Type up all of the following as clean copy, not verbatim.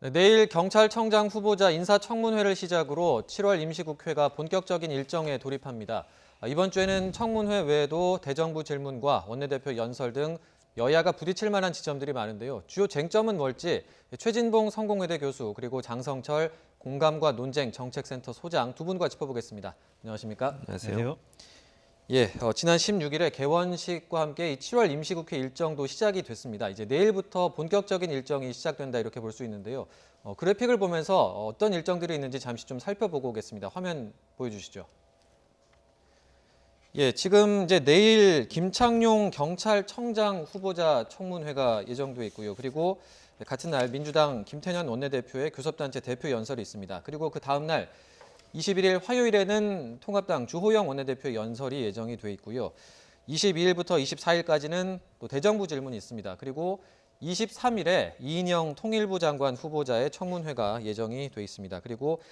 네, 내일 경찰청장 후보자 인사청문회를 시작으로 7월 임시국회가 본격적인 일정에 돌입합니다. 이번 주에는 청문회 외에도 대정부 질문과 원내대표 연설 등 여야가 부딪힐 만한 지점들이 많은데요. 주요 쟁점은 뭘지 최진봉 성공회대 교수 그리고 장성철 공감과 논쟁 정책센터 소장 두 분과 짚어보겠습니다. 안녕하십니까? 안녕하세요. 지난 16일에 개원식과 함께 이 7월 임시국회 일정도 시작이 됐습니다. 이제 내일부터 본격적인 일정이 시작된다 이렇게 볼 수 있는데요. 그래픽을 보면서 어떤 일정들이 있는지 잠시 좀 살펴보고 오겠습니다. 화면 보여주시죠. 지금 이제 내일 김창룡 경찰청장 후보자 청문회가 예정돼 있고요. 그리고 같은 날 민주당 김태년 원내대표의 교섭단체 대표 연설이 있습니다. 그리고 그 다음 날 21일 화요일에는 통합당 주호영 원내대표 연설이 예정이 돼 있고요. 22일부터 24일까지는 또 대정부 질문이 있습니다. 그리고 23일에 이인영 통일부 장관 후보자의 청문회가 예정이 돼 있습니다. 그리고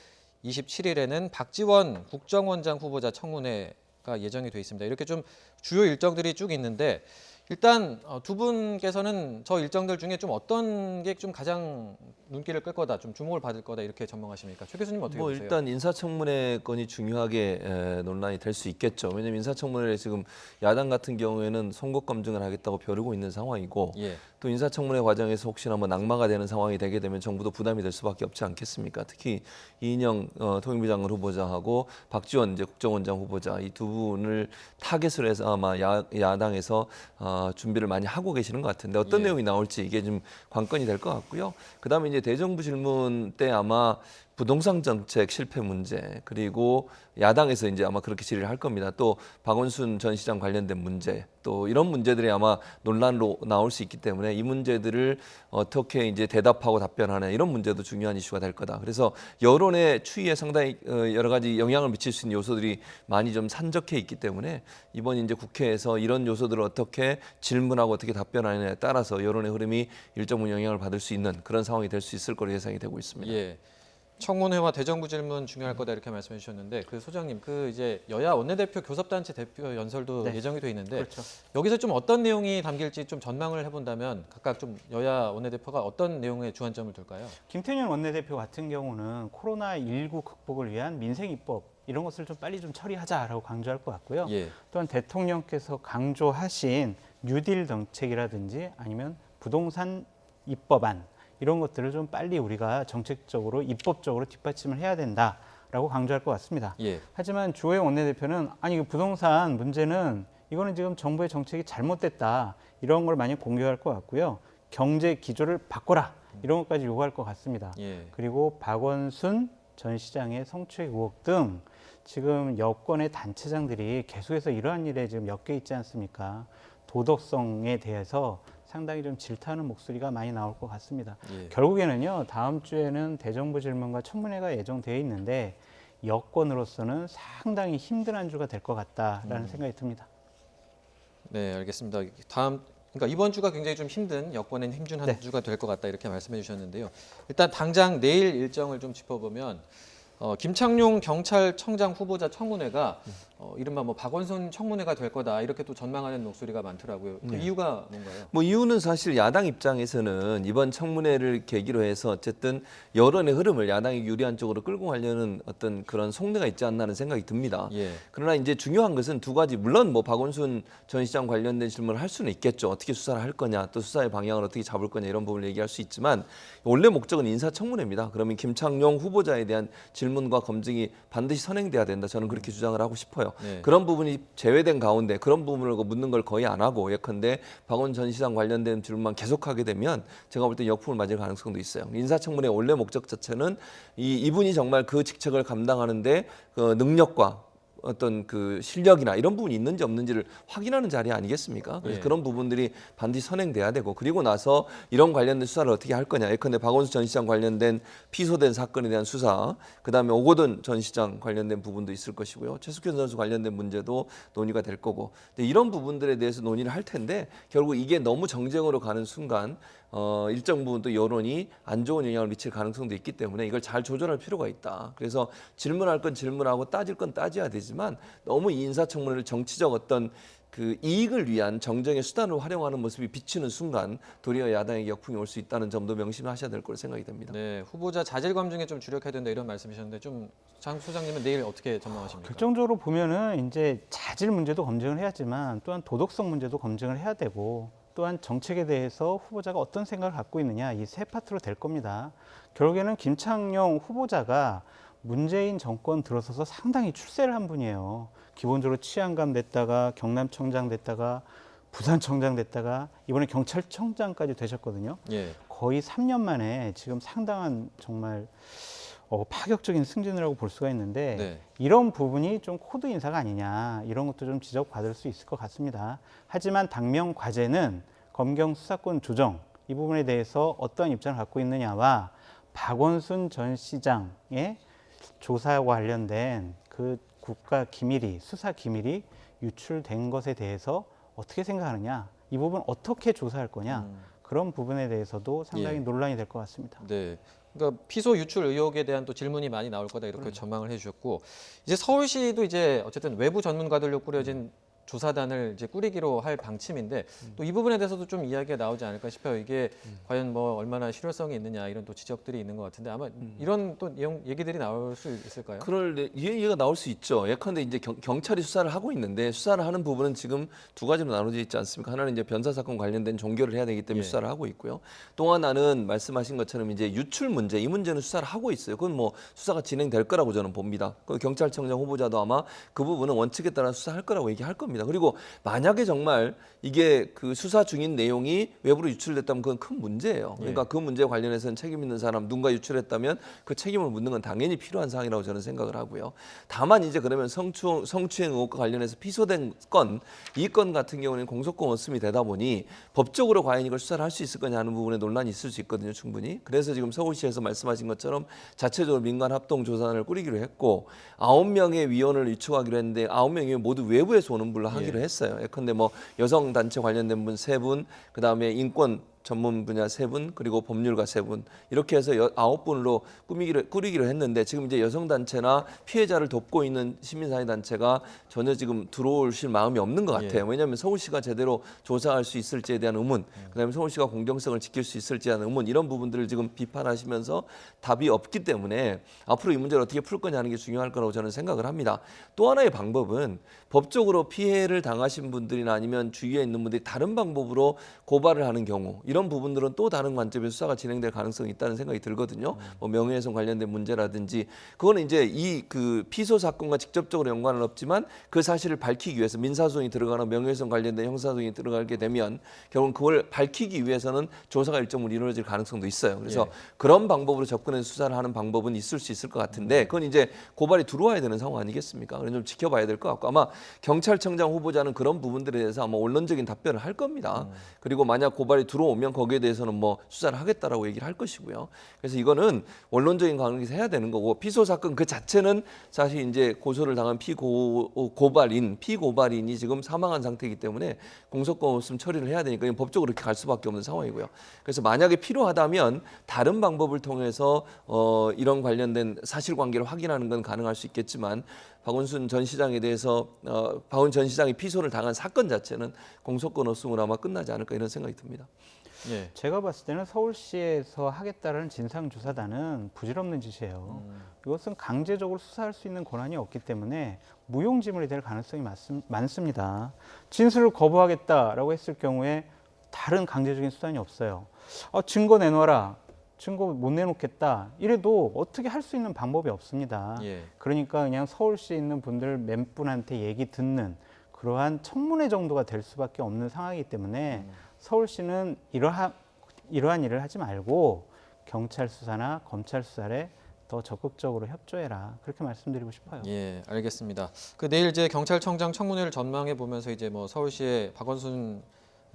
27일에는 박지원 국정원장 후보자 청문회가 예정이 돼 있습니다. 이렇게 좀 주요 일정들이 쭉 있는데 일단 두 분께서는 저 일정들 중에 좀 어떤 게 좀 가장 눈길을 끌 거다, 좀 주목을 받을 거다 이렇게 전망하십니까? 최 교수님 어떻게 보세요? 일단 인사청문회 건이 중요하게 논란이 될 수 있겠죠. 왜냐하면 인사청문회에 지금 야당 같은 경우에는 송곳 검증을 하겠다고 벼르고 있는 상황이고 또 인사청문회 과정에서 혹시나 낙마가 되는 상황이 되게 되면 정부도 부담이 될 수밖에 없지 않겠습니까? 특히 이인영 통일부 장관 후보자하고 박지원 이제 국정원장 후보자 이 두 분을 타겟으로 해서 아마 야당에서 준비를 많이 하고 계시는 것 같은데 어떤 내용이 나올지 이게 좀 관건이 될 것 같고요. 그다음에 이제 대정부 질문 때 아마 부동산 정책 실패 문제 그리고 야당에서 이제 아마 그렇게 질의를 할 겁니다. 또 박원순 전 시장 관련된 문제 또 이런 문제들이 아마 논란으로 나올 수 있기 때문에 이 문제들을 어떻게 이제 대답하고 답변하냐 이런 문제도 중요한 이슈가 될 거다. 그래서 여론의 추이에 상당히 여러 가지 영향을 미칠 수 있는 요소들이 많이 좀 산적해 있기 때문에 이번 이제 국회에서 이런 요소들을 어떻게 질문하고 어떻게 답변하느냐에 따라서 여론의 흐름이 일정 부분 영향을 받을 수 있는 그런 상황이 될 수 있을 거로 예상이 되고 있습니다. 청문회와 대정부 질문 중요할 거다 이렇게 말씀해 주셨는데 그 소장님 그 이제 여야 원내대표 교섭단체 대표 연설도 예정이 돼 있는데 그렇죠. 여기서 좀 어떤 내용이 담길지 좀 전망을 해본다면 각각 좀 여야 원내대표가 어떤 내용에 주안점을 둘까요? 김태년 원내대표 같은 경우는 코로나19 극복을 위한 민생 입법 이런 것을 좀 빨리 좀 처리하자라고 강조할 것 같고요. 또한 대통령께서 강조하신 뉴딜 정책이라든지 아니면 부동산 입법안 이런 것들을 좀 빨리 우리가 정책적으로 입법적으로 뒷받침을 해야 된다라고 강조할 것 같습니다. 하지만 주호영 원내대표는 아니 부동산 문제는 이거는 지금 정부의 정책이 잘못됐다 이런 걸 많이 공격할 것 같고요. 경제 기조를 바꿔라 이런 것까지 요구할 것 같습니다. 그리고 박원순 전 시장의 성추행 의혹 등 지금 여권의 단체장들이 계속해서 이러한 일에 지금 엮여 있지 않습니까? 도덕성에 대해서 상당히 좀 질타하는 목소리가 많이 나올 것 같습니다. 결국에는요, 다음 주에는 대정부 질문과 청문회가 예정되어 있는데 여권으로서는 상당히 힘든 한 주가 될 것 같다라는 생각이 듭니다. 네, 알겠습니다. 그러니까 이번 주가 굉장히 좀 힘든 여권엔 힘준 한 주가 될 것 같다 이렇게 말씀해 주셨는데요. 일단 당장 내일 일정을 좀 짚어보면 김창룡 경찰청장 후보자 청문회가 이른바 박원순 청문회가 될 거다 이렇게 또 전망하는 목소리가 많더라고요. 그 이유가 뭔가요? 이유는 사실 야당 입장에서는 이번 청문회를 계기로 해서 어쨌든 여론의 흐름을 야당이 유리한 쪽으로 끌고 가려는 어떤 그런 속내가 있지 않나 하는 생각이 듭니다. 그러나 이제 중요한 것은 두 가지. 물론 박원순 전 시장 관련된 질문을 할 수는 있겠죠. 어떻게 수사를 할 거냐, 또 수사의 방향을 어떻게 잡을 거냐 이런 부분을 얘기할 수 있지만 원래 목적은 인사청문회입니다. 그러면 김창룡 후보자에 대한 질문과 검증이 반드시 선행돼야 된다. 저는 그렇게 주장을 하고 싶어요. 그런 부분이 제외된 가운데 그런 부분을 묻는 걸 거의 안 하고 예컨대 박원순 전 시장 관련된 질문만 계속하게 되면 제가 볼 때 역풍을 맞을 가능성도 있어요. 인사청문회 원래 목적 자체는 이분이 정말 그 직책을 감당하는데 그 능력과 어떤 그 실력이나 이런 부분이 있는지 없는지를 확인하는 자리 아니겠습니까? 그래서 그런 부분들이 반드시 선행돼야 되고 그리고 나서 이런 관련된 수사를 어떻게 할 거냐. 예컨대 박원순 전 시장 관련된 피소된 사건에 대한 수사, 그다음에 오거돈 전 시장 관련된 부분도 있을 것이고요. 최숙현 선수 관련된 문제도 논의가 될 거고 이런 부분들에 대해서 논의를 할 텐데 결국 이게 너무 정쟁으로 가는 순간 일정 부분 또 여론이 안 좋은 영향을 미칠 가능성도 있기 때문에 이걸 잘 조절할 필요가 있다. 그래서 질문할 건 질문하고 따질 건 따져야 되지만 너무 이 인사청문회를 정치적 어떤 그 이익을 위한 정정의 수단을 활용하는 모습이 비치는 순간 도리어 야당에게 역풍이 올 수 있다는 점도 명심하셔야 될 거로 생각이 됩니다. 네, 후보자 자질 검증에 좀 주력해야 된다 이런 말씀이셨는데 좀 장 소장님은 내일 어떻게 전망하십니까? 결정적으로 보면은 이제 자질 문제도 검증을 해야지만 또한 도덕성 문제도 검증을 해야 되고 또한 정책에 대해서 후보자가 어떤 생각을 갖고 있느냐 이 세 파트로 될 겁니다. 결국에는 김창룡 후보자가 문재인 정권 들어서서 상당히 출세를 한 분이에요. 기본적으로 치안감 됐다가 경남청장 됐다가 부산청장 됐다가 이번에 경찰청장까지 되셨거든요. 예. 거의 3년 만에 지금 상당한 정말 파격적인 승진이라고 볼 수가 있는데 네. 이런 부분이 좀 코드 인사가 아니냐 이런 것도 좀 지적받을 수 있을 것 같습니다. 하지만 당면 과제는 검경 수사권 조정 이 부분에 대해서 어떠한 입장을 갖고 있느냐와 박원순 전 시장의 조사와 관련된 그 국가 기밀이 수사 기밀이 유출된 것에 대해서 어떻게 생각하느냐 이 부분 어떻게 조사할 거냐 그런 부분에 대해서도 상당히 예. 논란이 될 것 같습니다. 네. 그러니까 피소 유출 의혹에 대한 또 질문이 많이 나올 거다 이렇게 전망을 해주셨고 이제 서울시도 이제 어쨌든 외부 전문가들로 꾸려진 조사단을 이제 꾸리기로 할 방침인데 또 이 부분에 대해서도 좀 이야기가 나오지 않을까 싶어요. 이게 과연 뭐 얼마나 실효성이 있느냐 이런 또 지적들이 있는 것 같은데 아마 이런 또 내용 얘기들이 나올 수 있을까요? 그럴 이해가 나올 수 있죠. 예컨대 이제 경찰이 수사를 하고 있는데 수사를 하는 부분은 지금 두 가지로 나눠져 있지 않습니까? 하나는 이제 변사 사건 관련된 종결을 해야 되기 때문에 예. 수사를 하고 있고요. 또 하나는 말씀하신 것처럼 이제 유출 문제, 이 문제는 수사를 하고 있어요. 그건 뭐 수사가 진행될 거라고 저는 봅니다. 그 경찰청장 후보자도 아마 그 부분은 원칙에 따라 수사할 거라고 얘기할 겁니다. 그리고 만약에 정말 이게 그 수사 중인 내용이 외부로 유출됐다면 그건 큰 문제예요. 그러니까 그 문제에 관련해서는 책임 있는 사람 누군가 유출했다면 그 책임을 묻는 건 당연히 필요한 사항이라고 저는 생각을 하고요. 다만 이제 그러면 성추행 의혹과 관련해서 피소된 건, 이 건 같은 경우는 공소권 없음이 되다 보니 법적으로 과연 이걸 수사를 할 수 있을 거냐 하는 부분에 논란이 있을 수 있거든요, 충분히. 그래서 지금 서울시에서 말씀하신 것처럼 자체적으로 민간 합동 조사단을 꾸리기로 했고 9명의 위원을 유축하기로 했는데 9명이 모두 외부에서 오는 분로 하기로 했어요. 예컨대 뭐 여성 단체 관련된 분 3분, 그다음에 인권 전문 분야 3분, 그리고 법률가 3분 이렇게 해서 9분으로 꾸리기로 했는데 지금 이제 여성단체나 피해자를 돕고 있는 시민사회단체가 전혀 지금 들어오실 마음이 없는 것 같아요. 왜냐하면 서울시가 제대로 조사할 수 있을지에 대한 의문, 그다음에 서울시가 공정성을 지킬 수 있을지에 대한 의문 이런 부분들을 지금 비판하시면서 답이 없기 때문에 앞으로 이 문제를 어떻게 풀 거냐 하는 게 중요할 거라고 저는 생각을 합니다. 또 하나의 방법은 법적으로 피해를 당하신 분들이나 아니면 주위에 있는 분들이 다른 방법으로 고발을 하는 경우 이런 부분들은 또 다른 관점에서 수사가 진행될 가능성이 있다는 생각이 들거든요. 뭐 명예훼손 관련된 문제라든지 그거는 이제 이 그 피소 사건과 직접적으로 연관은 없지만 그 사실을 밝히기 위해서 민사소송이 들어가나 명예훼손 관련된 형사소송이 들어가게 되면 결국은 그걸 밝히기 위해서는 조사가 일정으로 이루어질 가능성도 있어요. 그래서 그런 방법으로 접근해서 수사를 하는 방법은 있을 수 있을 것 같은데 그건 이제 고발이 들어와야 되는 상황 아니겠습니까? 그래서 좀 지켜봐야 될 것 같고 아마 경찰청장 후보자는 그런 부분들에 대해서 아마 원론적인 답변을 할 겁니다. 그리고 만약 고발이 들어오면 거기에 대해서는 뭐 수사를 하겠다라고 얘기를 할 것이고요. 그래서 이거는 원론적인 관계에서 해야 되는 거고 피소 사건 그 자체는 사실 이제 고소를 당한 피고발인이 지금 사망한 상태이기 때문에 공소권 없음 처리를 해야 되니까 법적으로 이렇게 갈 수밖에 없는 상황이고요. 그래서 만약에 필요하다면 다른 방법을 통해서 이런 관련된 사실관계를 확인하는 건 가능할 수 있겠지만 박원순 전 시장에 대해서 박원순 전 시장이 피소를 당한 사건 자체는 공소권 없음으로 아마 끝나지 않을까 이런 생각이 듭니다. 예. 제가 봤을 때는 서울시에서 하겠다는 진상조사단은 부질없는 짓이에요. 이것은 강제적으로 수사할 수 있는 권한이 없기 때문에 무용지물이 될 가능성이 많습니다. 진술을 거부하겠다라고 했을 경우에 다른 강제적인 수단이 없어요. 증거 내놓아라. 증거 못 내놓겠다. 이래도 어떻게 할 수 있는 방법이 없습니다. 그러니까 그냥 서울시에 있는 분들 몇 분한테 얘기 듣는 그러한 청문회 정도가 될 수밖에 없는 상황이기 때문에 서울시는 이러한 일을 하지 말고 경찰 수사나 검찰 수사에 더 적극적으로 협조해라. 그렇게 말씀드리고 싶어요. 예, 알겠습니다. 그 내일 이제 경찰청장 청문회를 전망해 보면서 이제 뭐 서울시의 박원순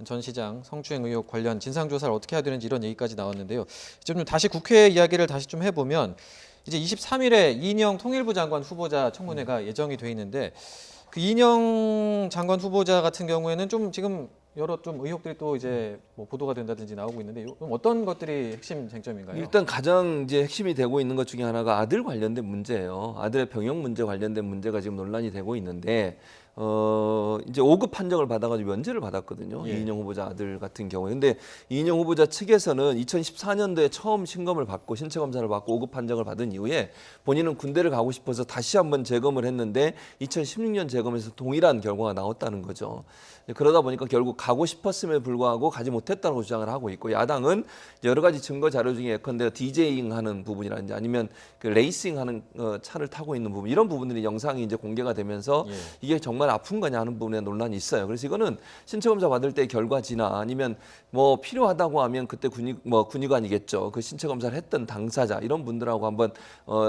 전 시장 성추행 의혹 관련 진상조사를 어떻게 해야 되는지 이런 얘기까지 나왔는데요. 좀 다시 국회 이야기를 다시 좀 해보면 이제 23일에 이인영 통일부 장관 후보자 청문회가 예정이 돼 있는데 그 이인영 장관 후보자 같은 경우에는 좀 지금 여러 좀 의혹들이 또 이제 뭐 보도가 된다든지 나오고 있는데 어떤 것들이 핵심 쟁점인가요? 일단 가장 이제 핵심이 되고 있는 것 중에 하나가 아들 관련된 문제예요. 아들의 병역 문제 관련된 문제가 지금 논란이 되고 있는데 이제 5급 판정을 받아가지고 면제를 받았거든요. 예. 이인영 후보자 아들 같은 경우에. 근데 이인영 후보자 측에서는 2014년도에 처음 신검을 받고 신체 검사를 받고 5급 판정을 받은 이후에 본인은 군대를 가고 싶어서 다시 한번 재검을 했는데 2016년 재검에서 동일한 결과가 나왔다는 거죠. 그러다 보니까 결국 가고 싶었음에 불구하고 가지 못했다고 주장을 하고 있고, 야당은 여러 가지 증거 자료 중에 예컨대 디제잉 하는 부분이라든지 아니면 그 레이싱 하는 차를 타고 있는 부분, 이런 부분들이 영상이 이제 공개가 되면서 예. 이게 정말 아픈 거냐 하는 부분에 논란이 있어요. 그래서 이거는 신체 검사 받을 때 결과지나 아니면 뭐 필요하다고 하면 그때 군의관이겠죠. 그 신체 검사를 했던 당사자 이런 분들하고 한번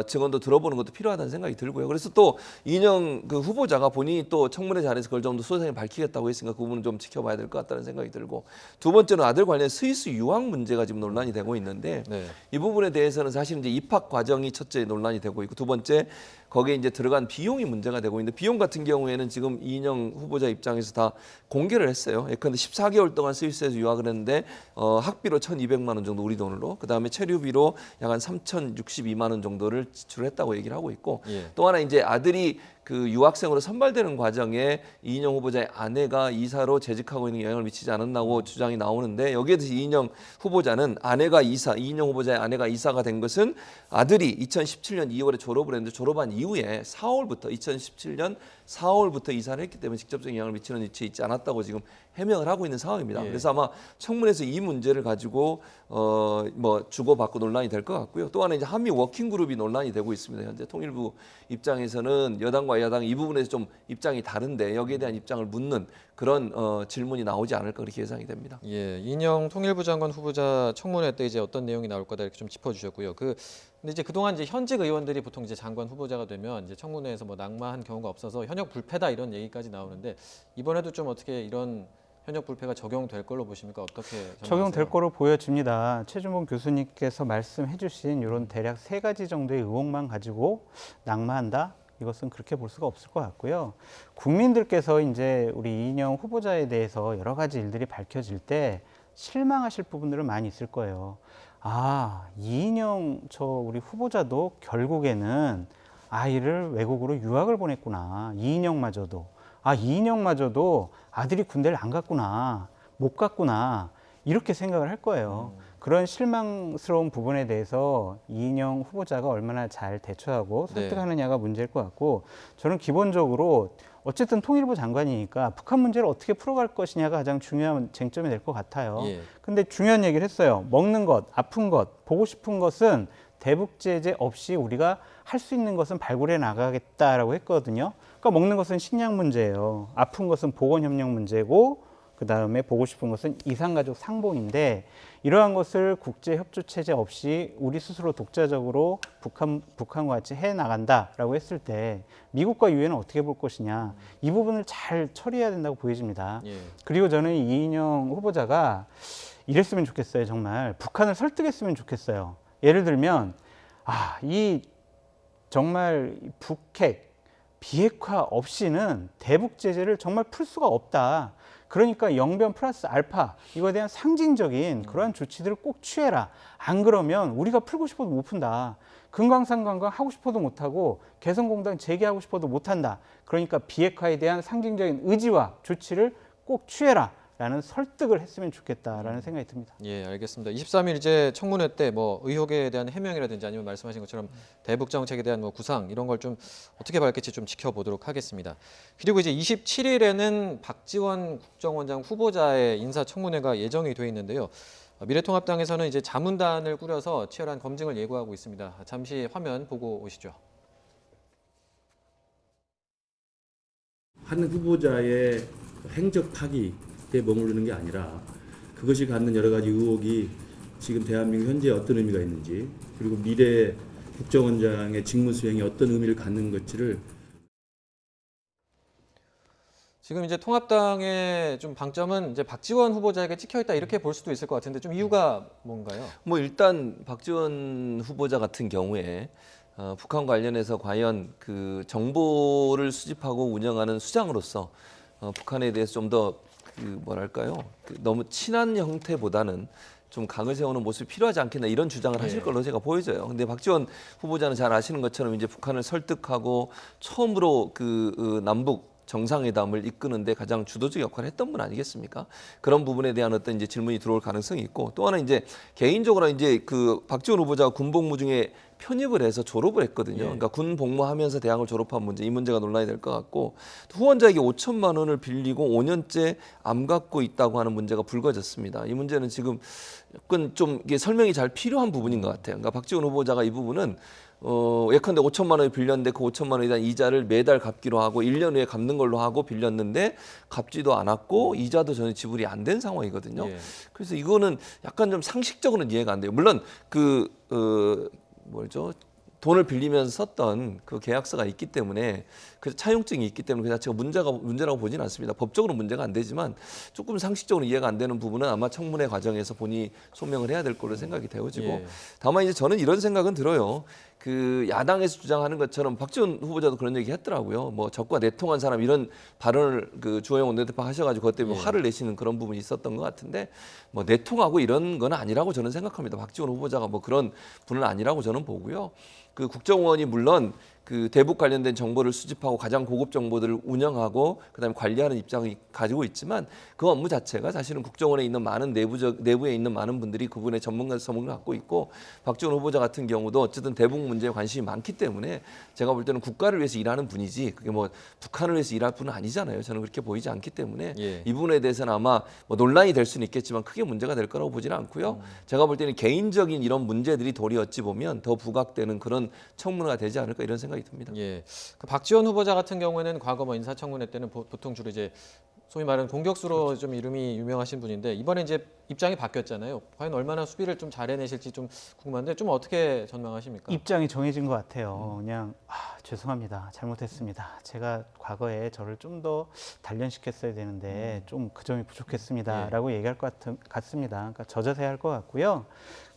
증언도 들어보는 것도 필요하다는 생각이 들고요. 그래서 또 이인영 그 후보자가 본인이 또 청문회 자리에서 그걸 좀 더 소상히 밝히겠다고 했으니까 그 부분은 좀 지켜봐야 될 것 같다는 생각이 들고, 두 번째는 아들 관련 스위스 유학 문제가 지금 논란이 되고 있는데 네. 이 부분에 대해서는 사실 이제 입학 과정이 첫째 논란이 되고 있고, 두 번째 거기에 이제 들어간 비용이 문제가 되고 있는데, 비용 같은 경우에는 지금 이인영 후보자 입장에서 다 공개를 했어요. 예컨대 14개월 동안 스위스에서 유학을 했는데 학비로 1,200만 원 정도 우리 돈으로, 그다음에 체류비로 약 한 3,062만 원 정도를 지출했다고 얘기를 하고 있고, 예. 또 하나 이제 아들이 그 유학생으로 선발되는 과정에 이인영 후보자의 아내가 이사로 재직하고 있는 영향을 미치지 않았다고 주장이 나오는데, 여기에 대해서 이인영 후보자는 이인영 후보자의 아내가 이사가 된 것은 아들이 2017년 2월에 졸업을 했는데 졸업한 이후에 2017년 4월부터 이사를 했기 때문에 직접적인 영향을 미치는 위치에 있지 않았다고 지금 해명을 하고 있는 상황입니다. 예. 그래서 아마 청문회에서 이 문제를 가지고 뭐 주고받고 논란이 될 것 같고요. 또 하나 이제 한미 워킹 그룹이 논란이 되고 있습니다. 현재 통일부 입장에서는 여당과 야당 이 부분에서 좀 입장이 다른데 여기에 대한 입장을 묻는 그런 질문이 나오지 않을까 그렇게 예상이 됩니다. 예, 이인영 통일부 장관 후보자 청문회 때 이제 어떤 내용이 나올 거다 이렇게 좀 짚어주셨고요. 근데 이제 그동안 이제 현직 의원들이 보통 이제 장관 후보자가 되면 이제 청문회에서 뭐 낙마한 경우가 없어서 현역 불패다 이런 얘기까지 나오는데, 이번에도 좀 어떻게 이런 현역 불패가 적용될 걸로 보십니까? 어떻게 전망하세요? 적용될 거로 보여집니다. 최준봉 교수님께서 말씀해주신 이런 대략 3가지 정도의 의혹만 가지고 낙마한다? 이것은 그렇게 볼 수가 없을 것 같고요. 국민들께서 이제 우리 이인영 후보자에 대해서 여러 가지 일들이 밝혀질 때 실망하실 부분들은 많이 있을 거예요. 아, 이인영 우리 후보자도 결국에는 아이를 외국으로 유학을 보냈구나. 이인영마저도 아들이 군대를 안 갔구나, 못 갔구나, 이렇게 생각을 할 거예요. 그런 실망스러운 부분에 대해서 이인영 후보자가 얼마나 잘 대처하고 설득하느냐가 문제일 것 같고, 저는 기본적으로 어쨌든 통일부 장관이니까 북한 문제를 어떻게 풀어갈 것이냐가 가장 중요한 쟁점이 될 것 같아요. 예. 근데 중요한 얘기를 했어요. 먹는 것, 아픈 것, 보고 싶은 것은 대북 제재 없이 우리가 할 수 있는 것은 발굴해 나가겠다라고 했거든요. 그러니까 먹는 것은 식량 문제예요. 아픈 것은 보건협력 문제고, 그 다음에 보고 싶은 것은 이산가족 상봉인데, 이러한 것을 국제협조체제 없이 우리 스스로 독자적으로 북한과 같이 해나간다라고 했을 때 미국과 유엔은 어떻게 볼 것이냐, 이 부분을 잘 처리해야 된다고 보여집니다. 예. 그리고 저는 이인영 후보자가 이랬으면 좋겠어요. 정말 북한을 설득했으면 좋겠어요. 예를 들면 정말 북핵, 비핵화 없이는 대북 제재를 정말 풀 수가 없다. 그러니까 영변 플러스 알파, 이거에 대한 상징적인 그러한 조치들을 꼭 취해라. 안 그러면 우리가 풀고 싶어도 못 푼다. 금강산 관광 하고 싶어도 못하고 개성공단 재개하고 싶어도 못한다. 그러니까 비핵화에 대한 상징적인 의지와 조치를 꼭 취해라. 라는 설득을 했으면 좋겠다라는 생각이 듭니다. 예, 알겠습니다. 23일 이제 청문회 때 뭐 의혹에 대한 해명이라든지 아니면 말씀하신 것처럼 대북 정책에 대한 뭐 구상 이런 걸 좀 어떻게 밝힐지 좀 지켜보도록 하겠습니다. 그리고 이제 27일에는 박지원 국정원장 후보자의 인사청문회가 예정이 돼 있는데요. 미래통합당에서는 이제 자문단을 꾸려서 치열한 검증을 예고하고 있습니다. 잠시 화면 보고 오시죠. 한 후보자의 행적 파기 머무르는 게 아니라 그것이 갖는 여러 가지 의혹이 지금 대한민국 현재에 어떤 의미가 있는지, 그리고 미래 국정원장의 직무 수행에 어떤 의미를 갖는 것지를 지금 이제 통합당의 좀 방점은 이제 박지원 후보자에게 찍혀 있다 이렇게 볼 수도 있을 것 같은데, 좀 이유가 뭔가요? 뭐 일단 박지원 후보자 같은 경우에 북한 관련해서 과연 그 정보를 수집하고 운영하는 수장으로서 북한에 대해서 좀 더 너무 친한 형태보다는 좀 각을 세우는 모습이 필요하지 않겠나, 이런 주장을 하실 걸로 제가 보여져요. 근데 박지원 후보자는 잘 아시는 것처럼 이제 북한을 설득하고 처음으로 남북 정상회담을 이끄는데 가장 주도적 역할을 했던 분 아니겠습니까? 그런 부분에 대한 어떤 이제 질문이 들어올 가능성이 있고 또 하나 이제 개인적으로 이제 그 박지원 후보자가 군복무 중에 편입을 해서 졸업을 했거든요. 그러니까 군 복무하면서 대학을 졸업한 문제, 이 문제가 논란이 될 것 같고 후원자에게 5천만 원을 빌리고 5년째 안 갚고 있다고 하는 문제가 불거졌습니다. 이 문제는 지금 약간 좀 이게 설명이 잘 필요한 부분인 것 같아요. 그러니까 박지원 후보자가 이 부분은 예컨대 5천만 원을 빌렸는데 그 5천만 원에 대한 이자를 매달 갚기로 하고 1년 후에 갚는 걸로 하고 빌렸는데 갚지도 않았고 이자도 전혀 지불이 안 된 상황이거든요. 그래서 이거는 약간 좀 상식적으로는 이해가 안 돼요. 물론 돈을 빌리면서 썼던 그 계약서가 있기 때문에 그 차용증이 있기 때문에 그 자체가 문제라고 보지는 않습니다. 법적으로 문제가 안 되지만 조금 상식적으로 이해가 안 되는 부분은 아마 청문회 과정에서 본인이 소명을 해야 될 걸로 생각이 되어지고 다만 이제 저는 이런 생각은 들어요. 그 야당에서 주장하는 것처럼 박지원 후보자도 그런 얘기 했더라고요. 뭐 적과 내통한 사람 이런 발언을 그 주호영 원내대표 하셔가지고 그것 때문에 화를 내시는 그런 부분이 있었던 것 같은데 뭐 내통하고 이런 건 아니라고 저는 생각합니다. 박지원 후보자가 뭐 그런 분은 아니라고 저는 보고요. 그 국정원이 물론 그 대북 관련된 정보를 수집하고 가장 고급 정보들을 운영하고 그다음에 관리하는 입장이 가지고 있지만 그 업무 자체가 사실은 국정원에 있는 많은 내부에 있는 많은 분들이 그분의 전문가성을 갖고 있고 박지원 후보자 같은 경우도 어쨌든 대북 문제에 관심이 많기 때문에 제가 볼 때는 국가를 위해서 일하는 분이지 그게 뭐 북한을 위해서 일할 분은 아니잖아요. 저는 그렇게 보이지 않기 때문에 이 부분에 대해서는 아마 뭐 논란이 될 수는 있겠지만 크게 문제가 될 거라고 보지는 않고요. 제가 볼 때는 개인적인 이런 문제들이 도리 어찌 보면 더 부각되는 그런 청문회가 되지 않을까 이런 생각이 듭니다. 그 박지원 후보자 같은 경우에는 과거 뭐 인사청문회 때는 보통 주로 이제 소위 말하는 공격수로 좀 이름이 유명하신 분인데 이번에 이제 입장이 바뀌었잖아요. 과연 얼마나 수비를 좀 잘해내실지 좀 궁금한데 좀 어떻게 전망하십니까? 입장이 정해진 것 같아요. 그냥 죄송합니다. 잘못했습니다. 제가 과거에 저를 좀 더 단련시켰어야 되는데 좀 그 점이 부족했습니다라고 얘기할 것 같습니다. 그러니까 저자세할 것 같고요.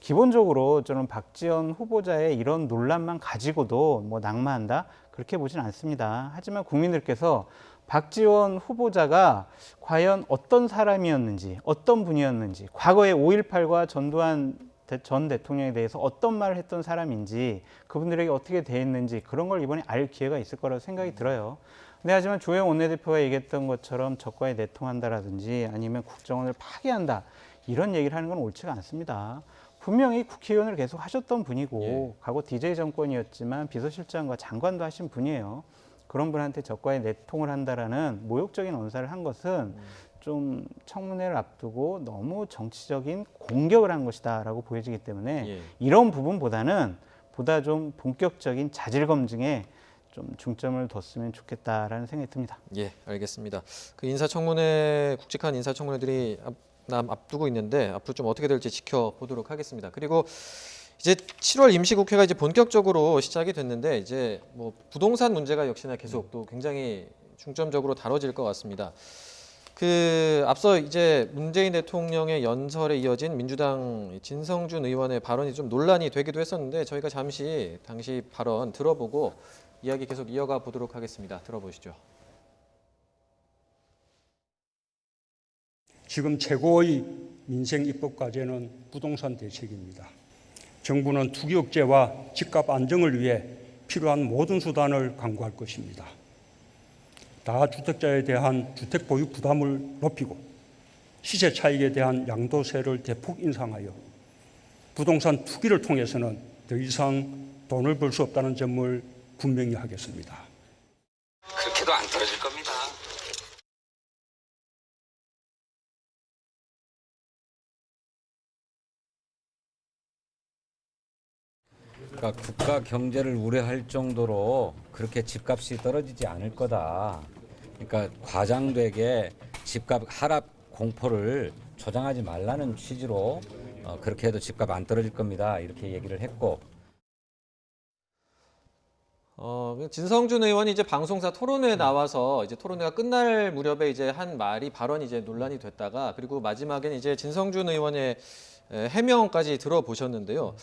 기본적으로 저는 박지원 후보자의 이런 논란만 가지고도 뭐 낙마한다 그렇게 보진 않습니다. 하지만 국민들께서 박지원 후보자가 과연 어떤 사람이었는지, 어떤 분이었는지, 과거에 5.18과 전두환 전 대통령에 대해서 어떤 말을 했던 사람인지, 그분들에게 어떻게 대했는지 그런 걸 이번에 알 기회가 있을 거라고 생각이 들어요. 근데 하지만 주호영 원내대표가 얘기했던 것처럼 적과에 내통한다라든지 아니면 국정원을 파괴한다 이런 얘기를 하는 건 옳지가 않습니다. 분명히 국회의원을 계속 하셨던 분이고 과거 DJ 정권이었지만 비서실장과 장관도 하신 분이에요. 그런 분한테 적과에 내통을 한다라는 모욕적인 언사를 한 것은 좀 청문회를 앞두고 너무 정치적인 공격을 한 것이다라고 보여지기 때문에 이런 부분보다는 보다 좀 본격적인 자질 검증에 좀 중점을 뒀으면 좋겠다라는 생각이 듭니다. 예, 알겠습니다. 그 인사청문회 굵직한 인사청문회들이 앞두고 있는데 앞으로 좀 어떻게 될지 지켜보도록 하겠습니다. 그리고 이제 7월 임시국회가 이제 본격적으로 시작이 됐는데 이제 뭐 부동산 문제가 역시나 계속 또 굉장히 중점적으로 다뤄질 것 같습니다. 그 앞서 이제 문재인 대통령의 연설에 이어진 민주당 진성준 의원의 발언이 좀 논란이 되기도 했었는데 저희가 잠시 당시 발언 들어보고 이야기 계속 이어가 보도록 하겠습니다. 들어보시죠. 지금 최고의 민생 입법 과제는 부동산 대책입니다. 정부는 투기 억제와 집값 안정을 위해 필요한 모든 수단을 강구할 것입니다. 다주택자에 대한 주택 보유 부담을 높이고 시세 차익에 대한 양도세를 대폭 인상하여 부동산 투기를 통해서는 더 이상 돈을 벌 수 없다는 점을 분명히 하겠습니다. 그렇게도 안 떨어질 겁니다. 그러니까 국가 경제를 우려할 정도로 그렇게 집값이 떨어지지 않을 거다. 그러니까 과장되게 집값 하락 공포를 조장하지 말라는 취지로 그렇게 해도 집값 안 떨어질 겁니다. 이렇게 얘기를 했고. 진성준 의원이 이제 방송사 토론회에 나와서 이제 토론회가 끝날 무렵에 이제 한 말이 발언이 이제 논란이 됐다가 그리고 마지막에는 이제 진성준 의원의 해명까지 들어보셨는데요.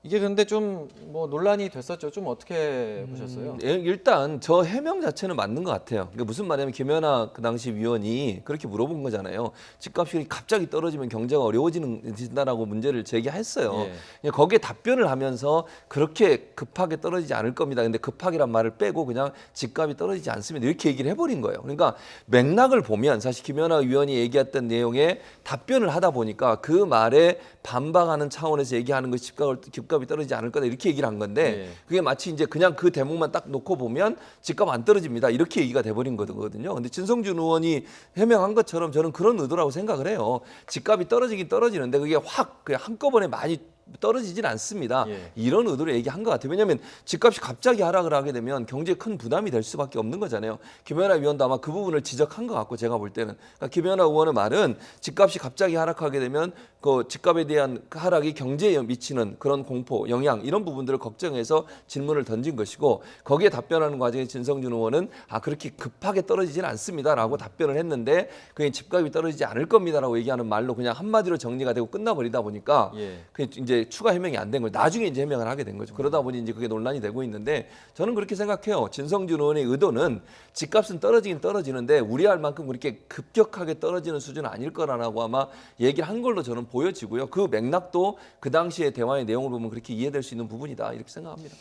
이게 근데 좀 뭐 논란이 됐었죠. 좀 어떻게 보셨어요? 일단 저 해명 자체는 맞는 것 같아요. 그러니까 무슨 말이냐면 김연아 그 당시 위원이 그렇게 물어본 거잖아요. 집값이 갑자기 떨어지면 경제가 어려워진다라고 문제를 제기했어요. 예. 거기에 답변을 하면서 그렇게 급하게 떨어지지 않을 겁니다. 근데 급하게란 말을 빼고 그냥 집값이 떨어지지 않습니다. 이렇게 얘기를 해버린 거예요. 그러니까 맥락을 보면 사실 김연아 위원이 얘기했던 내용에 답변을 하다 보니까 그 말에 반박하는 차원에서 얘기하는 것이 집값이 떨어지지 않을 거다 이렇게 얘기를 한 건데 그게 마치 이제 그냥 그 대목만 딱 놓고 보면 집값 안 떨어집니다 이렇게 얘기가 돼버린 거거든요. 근데 진성준 의원이 해명한 것처럼 저는 그런 의도라고 생각을 해요. 집값이 떨어지긴 떨어지는데 그게 확 그냥 한꺼번에 많이 떨어지진 않습니다. 이런 의도로 얘기한 것 같아요. 왜냐하면 집값이 갑자기 하락을 하게 되면 경제에 큰 부담이 될 수밖에 없는 거잖아요. 김연아 위원도 아마 그 부분을 지적한 것 같고 제가 볼 때는 그러니까 김연아 의원의 말은 집값이 갑자기 하락하게 되면 그 집값에 대한 하락이 경제에 미치는 그런 공포, 영향 이런 부분들을 걱정해서 질문을 던진 것이고 거기에 답변하는 과정에 진성준 의원은 그렇게 급하게 떨어지지는 않습니다라고 답변을 했는데 그게 집값이 떨어지지 않을 겁니다라고 얘기하는 말로 그냥 한마디로 정리가 되고 끝나버리다 보니까 그게 이제 추가 해명이 안 된 거죠. 나중에 이제 해명을 하게 된 거죠. 그러다 보니 이제 그게 논란이 되고 있는데 저는 그렇게 생각해요. 진성준 의원의 의도는 집값은 떨어지긴 떨어지는데 우려할 만큼 그렇게 급격하게 떨어지는 수준은 아닐 거라고 아마 얘기를 한 걸로 저는 보여지고요. 그 맥락도 그 당시의 대화의 내용을 보면 그렇게 이해될 수 있는 부분이다 이렇게 생각합니다.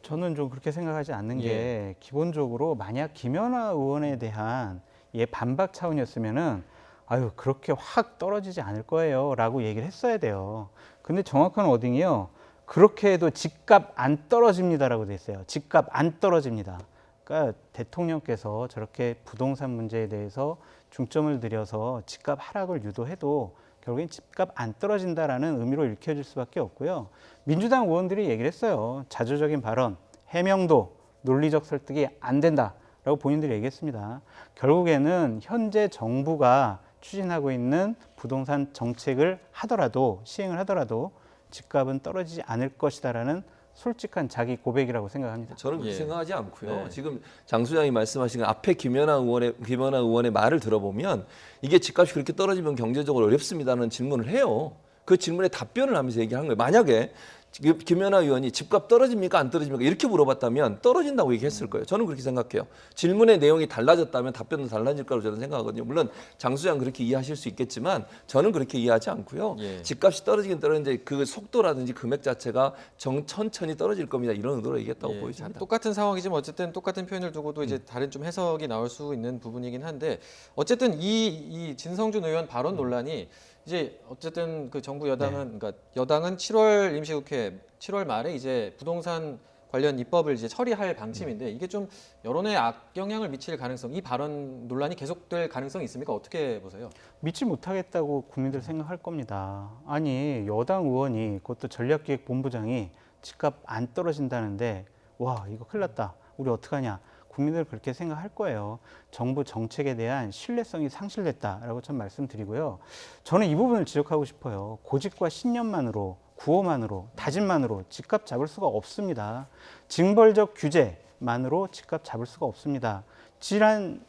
저는 좀 그렇게 생각하지 않는 게 기본적으로 만약 김연아 의원에 대한 반박 차원이었으면은 아유 그렇게 확 떨어지지 않을 거예요 라고 얘기를 했어야 돼요. 근데 정확한 워딩이요. 그렇게 해도 집값 안 떨어집니다라고 돼 있어요. 집값 안 떨어집니다. 그러니까 대통령께서 저렇게 부동산 문제에 대해서 중점을 들여서 집값 하락을 유도해도 결국엔 집값 안 떨어진다라는 의미로 읽혀질 수밖에 없고요. 민주당 의원들이 얘기를 했어요. 자조적인 발언, 해명도, 논리적 설득이 안 된다라고 본인들이 얘기했습니다. 결국에는 현재 정부가 추진하고 있는 부동산 정책을 하더라도 시행을 하더라도 집값은 떨어지지 않을 것이다라는 솔직한 자기 고백이라고 생각합니다. 저는 그렇게 생각하지 않고요. 지금 장 소장이 말씀하신 앞에 김연아 의원의 말을 들어보면 이게 집값이 그렇게 떨어지면 경제적으로 어렵습니다는 질문을 해요. 그 질문에 답변을 하면서 얘기한 거예요. 만약에 김연아 의원이 집값 떨어집니까 안 떨어집니까 이렇게 물어봤다면 떨어진다고 얘기했을 거예요. 저는 그렇게 생각해요. 질문의 내용이 달라졌다면 답변도 달라질 거라고 저는 생각하거든요. 물론 장 소장 그렇게 이해하실 수 있겠지만 저는 그렇게 이해하지 않고요. 집값이 떨어지긴 떨어지는데 그 속도라든지 금액 자체가 천천히 떨어질 겁니다. 이런 의도로 얘기했다고 보여집니다. 똑같은 상황이지만 어쨌든 똑같은 표현을 두고도 이제 다른 좀 해석이 나올 수 있는 부분이긴 한데 어쨌든 이 진성준 의원 발언 논란이 이제 어쨌든 그 정부 여당은 그러니까 여당은 7월 임시국회 7월 말에 이제 부동산 관련 입법을 이제 처리할 방침인데 이게 좀 여론에 악영향을 미칠 가능성, 이 발언 논란이 계속될 가능성이 있습니까? 어떻게 보세요? 믿지 못하겠다고 국민들 생각할 겁니다. 아니 여당 의원이 그것도 전략기획본부장이 집값 안 떨어진다는데 와 이거 큰일 났다. 우리 어떡하냐. 국민들 그렇게 생각할 거예요. 정부 정책에 대한 신뢰성이 상실됐다라고 전 말씀드리고요. 저는 이 부분을 지적하고 싶어요. 고집과 신념만으로, 구호만으로, 다짐만으로 집값 잡을 수가 없습니다. 징벌적 규제만으로 집값 잡을 수가 없습니다. 지난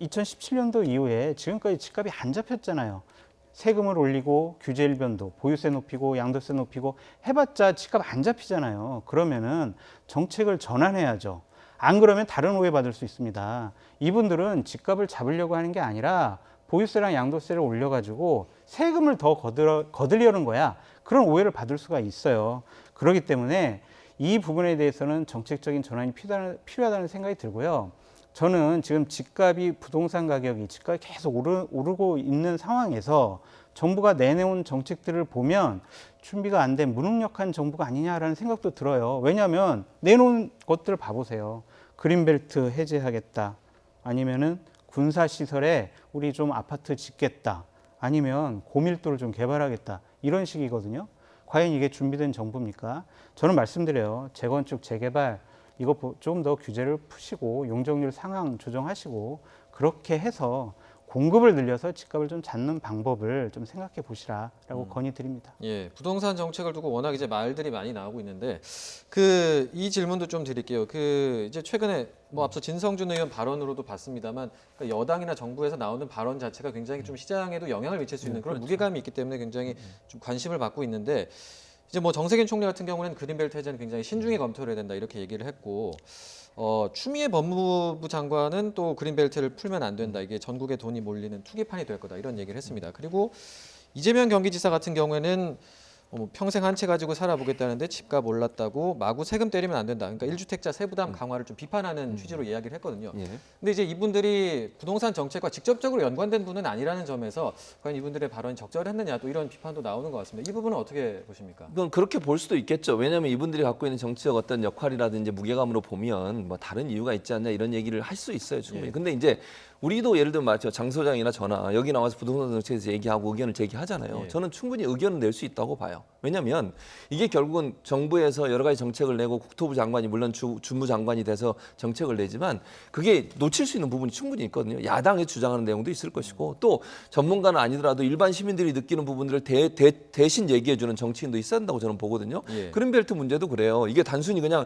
2017년도 이후에 지금까지 집값이 안 잡혔잖아요. 세금을 올리고 규제 일변도, 보유세 높이고 양도세 높이고 해봤자 집값 안 잡히잖아요. 그러면은 정책을 전환해야죠. 안 그러면 다른 오해 받을 수 있습니다. 이분들은 집값을 잡으려고 하는 게 아니라 보유세랑 양도세를 올려가지고 세금을 더 거들려는 거야. 그런 오해를 받을 수가 있어요. 그렇기 때문에 이 부분에 대해서는 정책적인 전환이 필요하다는 생각이 들고요. 저는 지금 집값이 부동산 가격이 집값이 계속 오르고 있는 상황에서 정부가 내놓은 정책들을 보면 준비가 안 된 무능력한 정부가 아니냐라는 생각도 들어요. 왜냐하면 내놓은 것들을 봐보세요. 그린벨트 해제하겠다. 아니면은 군사시설에 우리 좀 아파트 짓겠다. 아니면 고밀도를 좀 개발하겠다. 이런 식이거든요. 과연 이게 준비된 정부입니까? 저는 말씀드려요. 재건축, 재개발 이거 좀 더 규제를 푸시고 용적률 상향 조정하시고 그렇게 해서 공급을 늘려서 집값을 좀 잡는 방법을 좀 생각해 보시라라고 건의드립니다. 예, 부동산 정책을 두고 워낙 이제 말들이 많이 나오고 있는데 이 질문도 좀 드릴게요. 이제 최근에 뭐 앞서 진성준 의원 발언으로도 봤습니다만 그러니까 여당이나 정부에서 나오는 발언 자체가 굉장히 좀 시장에도 영향을 미칠 수 있는 그런 무게감이 있기 때문에 굉장히 좀 관심을 받고 있는데 이제 뭐 정세균 총리 같은 경우는 그린벨트 해제는 굉장히 신중히 검토를 해야 된다 이렇게 얘기를 했고 추미애 법무부 장관은 또 그린벨트를 풀면 안 된다. 이게 전국에 돈이 몰리는 투기판이 될 거다 이런 얘기를 했습니다. 그리고 이재명 경기지사 같은 경우에는 뭐 평생 한 채 가지고 살아보겠다는데 집값 올랐다고 마구 세금 때리면 안 된다. 그러니까 1주택자 세부담 강화를 좀 비판하는 취지로 이야기를 했거든요. 예. 근데 이제 이분들이 부동산 정책과 직접적으로 연관된 분은 아니라는 점에서 과연 이분들의 발언이 적절했느냐 또 이런 비판도 나오는 것 같습니다. 이 부분은 어떻게 보십니까? 그건 그렇게 볼 수도 있겠죠. 왜냐하면 이분들이 갖고 있는 정치적 어떤 역할이라든지 무게감으로 보면 뭐 다른 이유가 있지 않냐 이런 얘기를 할 수 있어요, 충분히. 예. 근데 이제 우리도 예를 들면 말이죠. 장 소장이나 저나 여기 나와서 부동산 정책에 대해서 얘기하고 의견을 제기하잖아요. 예. 저는 충분히 의견을 낼 수 있다고 봐요. 왜냐하면 이게 결국은 정부에서 여러 가지 정책을 내고 국토부 장관이 물론 주무 장관이 돼서 정책을 내지만 그게 놓칠 수 있는 부분이 충분히 있거든요. 야당이 주장하는 내용도 있을 것이고 또 전문가는 아니더라도 일반 시민들이 느끼는 부분들을 대신 얘기해주는 정치인도 있어야 한다고 저는 보거든요. 예. 그린벨트 문제도 그래요. 이게 단순히 그냥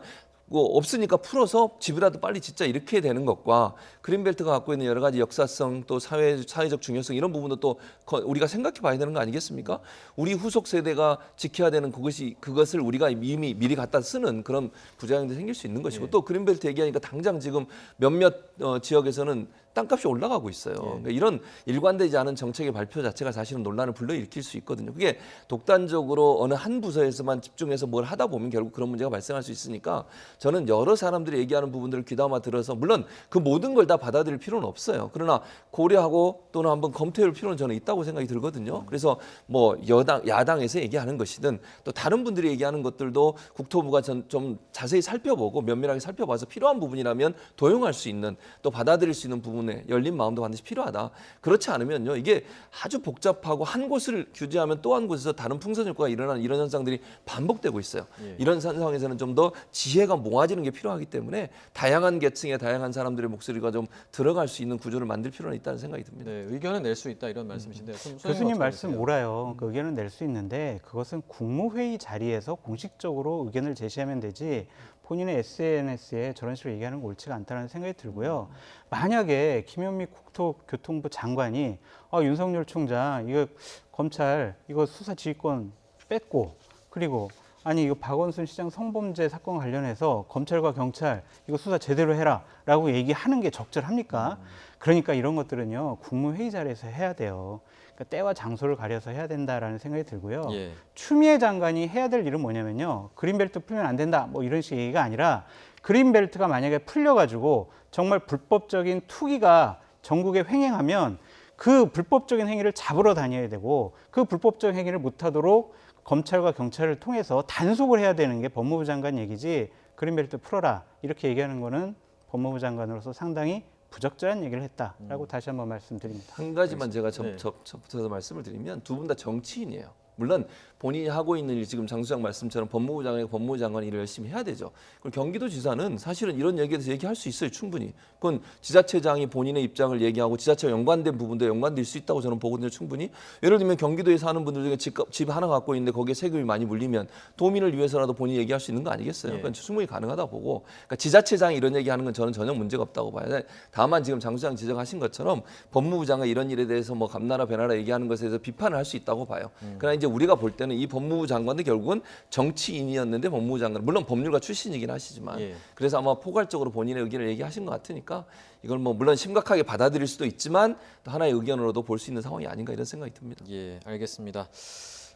뭐 없으니까 풀어서 집이라도 빨리 짓자 이렇게 되는 것과 그린벨트가 갖고 있는 여러 가지 역사성 또 사회적 중요성 이런 부분도 또 우리가 생각해 봐야 되는 거 아니겠습니까? 우리 후속 세대가 지켜야 되는 그것을 우리가 이미 미리 갖다 쓰는 그런 부작용도 생길 수 있는 것이고 예. 또 그린벨트 얘기하니까 당장 지금 몇몇 지역에서는 땅값이 올라가고 있어요. 그러니까 이런 일관되지 않은 정책의 발표 자체가 사실은 논란을 불러일으킬 수 있거든요. 그게 독단적으로 어느 한 부서에서만 집중해서 뭘 하다 보면 결국 그런 문제가 발생할 수 있으니까 저는 여러 사람들이 얘기하는 부분들을 귀담아 들어서 물론 그 모든 걸 다 받아들일 필요는 없어요. 그러나 고려하고 또는 한번 검토해볼 필요는 저는 있다고 생각이 들거든요. 그래서 뭐 야당에서 얘기하는 것이든 또 다른 분들이 얘기하는 것들도 국토부가 좀 자세히 살펴보고 면밀하게 살펴봐서 필요한 부분이라면 도용할 수 있는 또 받아들일 수 있는 부분에 열린 마음도 반드시 필요하다. 그렇지 않으면요. 이게 아주 복잡하고 한 곳을 규제하면 또 한 곳에서 다른 풍선 효과가 일어나는 이런 현상들이 반복되고 있어요. 예. 이런 상황에서는 좀 더 지혜가 모아지는 게 필요하기 때문에 다양한 계층의 다양한 사람들의 목소리가 좀 들어갈 수 있는 구조를 만들 필요는 있다는 생각이 듭니다. 네, 의견은 낼 수 있다 이런 말씀이신데 교수님 말씀 옳아요. 그 의견은 낼 수 있는데 그것은 국무회의 자리에서 공식적으로 의견을 제시하면 되지 본인의 SNS에 저런 식으로 얘기하는 거 옳지가 않다는 생각이 들고요. 만약에 김현미 국토교통부 장관이 윤석열 총장 이거 검찰 이거 수사 지휘권 뺐고 그리고 아니 이거 박원순 시장 성범죄 사건 관련해서 검찰과 경찰 이거 수사 제대로 해라라고 얘기하는 게 적절합니까? 그러니까 이런 것들은요 국무회의 자리에서 해야 돼요. 그러니까 때와 장소를 가려서 해야 된다라는 생각이 들고요. 예. 추미애 장관이 해야 될 일은 뭐냐면요. 그린벨트 풀면 안 된다 뭐 이런 식의 얘기가 아니라 그린벨트가 만약에 풀려가지고 정말 불법적인 투기가 전국에 횡행하면 그 불법적인 행위를 잡으러 다녀야 되고 그 불법적인 행위를 못하도록 검찰과 경찰을 통해서 단속을 해야 되는 게 법무부 장관 얘기지 그린벨트 풀어라 이렇게 얘기하는 거는 법무부 장관으로서 상당히 부적절한 얘기를 했다라고 다시 한번 말씀드립니다. 한 가지만 제가 네. 접붙여서 말씀을 드리면 두 분 다 정치인이에요. 물론 본인이 하고 있는 일 지금 장 수장 말씀처럼 법무부 장관이 일을 열심히 해야 되죠. 그리고 경기도지사는 사실은 이런 얘기에 대해서 얘기할 수 있어요. 충분히. 그건 지자체장이 본인의 입장을 얘기하고 지자체와 연관된 부분도 연관될 수 있다고 저는 보거든요. 충분히. 예를 들면 경기도에 사는 분들 중에 집 하나 갖고 있는데 거기에 세금이 많이 물리면 도민을 위해서라도 본인이 얘기할 수 있는 거 아니겠어요? 그건 충분히 가능하다 보고 그러니까 지자체장이 이런 얘기하는 건 저는 전혀 문제가 없다고 봐요. 다만 지금 장 수장 지적하신 것처럼 법무부 장관 이런 일에 대해서 뭐 감나라 배나라 얘기하는 것에 대해서 비판을 할 수 있다고 봐요. 그러나 이제 우리가 볼 때는 이 법무부 장관도 결국은 정치인이었는데 법무부 장관 물론 법률가 출신이긴 하시지만 예. 그래서 아마 포괄적으로 본인의 의견을 얘기하신 것 같으니까 이걸 뭐 물론 심각하게 받아들일 수도 있지만 또 하나의 의견으로도 볼 수 있는 상황이 아닌가 이런 생각이 듭니다. 예, 알겠습니다.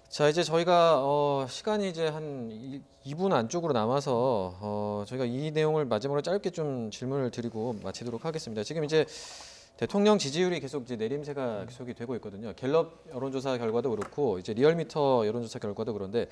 자, 이제 저희가 시간이 이제 한 2분 안쪽으로 남아서 저희가 이 내용을 마지막으로 짧게 좀 질문을 드리고 마치도록 하겠습니다. 지금 이제 대통령 지지율이 계속 이제 내림세가 계속이 되고 있거든요. 갤럽 여론조사 결과도 그렇고 이제 리얼미터 여론조사 결과도 그런데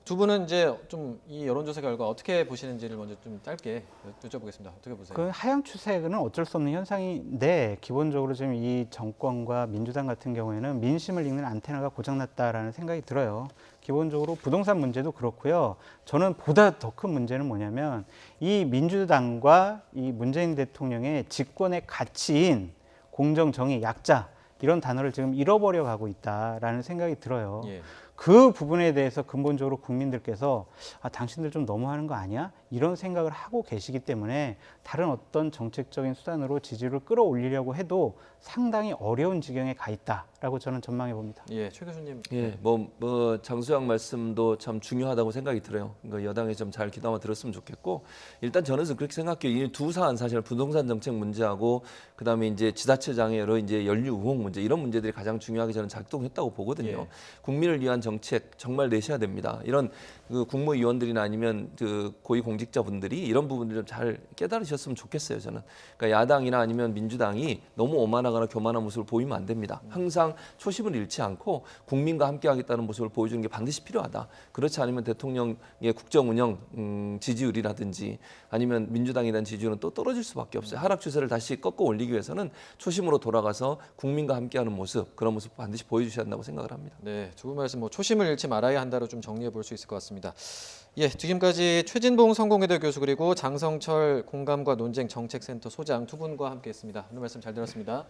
두 분은 이제 좀 이 여론조사 결과 어떻게 보시는지를 먼저 좀 짧게 여쭤보겠습니다. 어떻게 보세요? 그 하향 추세는 어쩔 수 없는 현상인데 기본적으로 지금 이 정권과 민주당 같은 경우에는 민심을 읽는 안테나가 고장났다라는 생각이 들어요. 기본적으로 부동산 문제도 그렇고요. 저는 보다 더 큰 문제는 뭐냐면 이 민주당과 이 문재인 대통령의 집권의 가치인 공정, 정의, 약자 이런 단어를 지금 잃어버려 가고 있다라는 생각이 들어요. 예. 그 부분에 대해서 근본적으로 국민들께서 당신들 좀 너무하는 거 아니야? 이런 생각을 하고 계시기 때문에 다른 어떤 정책적인 수단으로 지지율을 끌어올리려고 해도 상당히 어려운 지경에 가 있다라고 저는 전망해 봅니다. 예, 최 교수님. 예, 장수양 말씀도 참 중요하다고 생각이 들어요. 그러니까 여당에 좀 잘 귀담아 들었으면 좋겠고, 일단 저는 그렇게 생각해요. 이 두 사안 사실 부동산 정책 문제하고 그다음에 이제 지자체장의 여러 이제 연류 의혹 문제 이런 문제들이 가장 중요하게 저는 작동했다고 보거든요. 예. 국민을 위한 정책 정말 내셔야 됩니다. 이런 그 국무위원들이나 아니면 그 고위공직자분들이 이런 부분들을 좀 잘 깨달으셨으면 좋겠어요. 저는 그러니까 야당이나 아니면 민주당이 너무 오만하거나 교만한 모습을 보이면 안 됩니다. 항상 초심을 잃지 않고 국민과 함께하겠다는 모습을 보여주는 게 반드시 필요하다. 그렇지 않으면 대통령의 국정운영 지지율이라든지 아니면 민주당에 대한 지지율은 또 떨어질 수밖에 없어요. 하락 추세를 다시 꺾어 올리기 위해서는 초심으로 돌아가서 국민과 함께하는 모습, 그런 모습 반드시 보여주셔야 한다고 생각을 합니다. 네, 두 분 말씀 초심을 잃지 말아야 한다로 좀 정리해 볼 수 있을 것 같습니다. 예, 지금까지 최진봉 성공회대 교수 그리고 장성철 공감과 논쟁 정책센터 소장 두 분과 함께했습니다. 오늘 말씀 잘 들었습니다.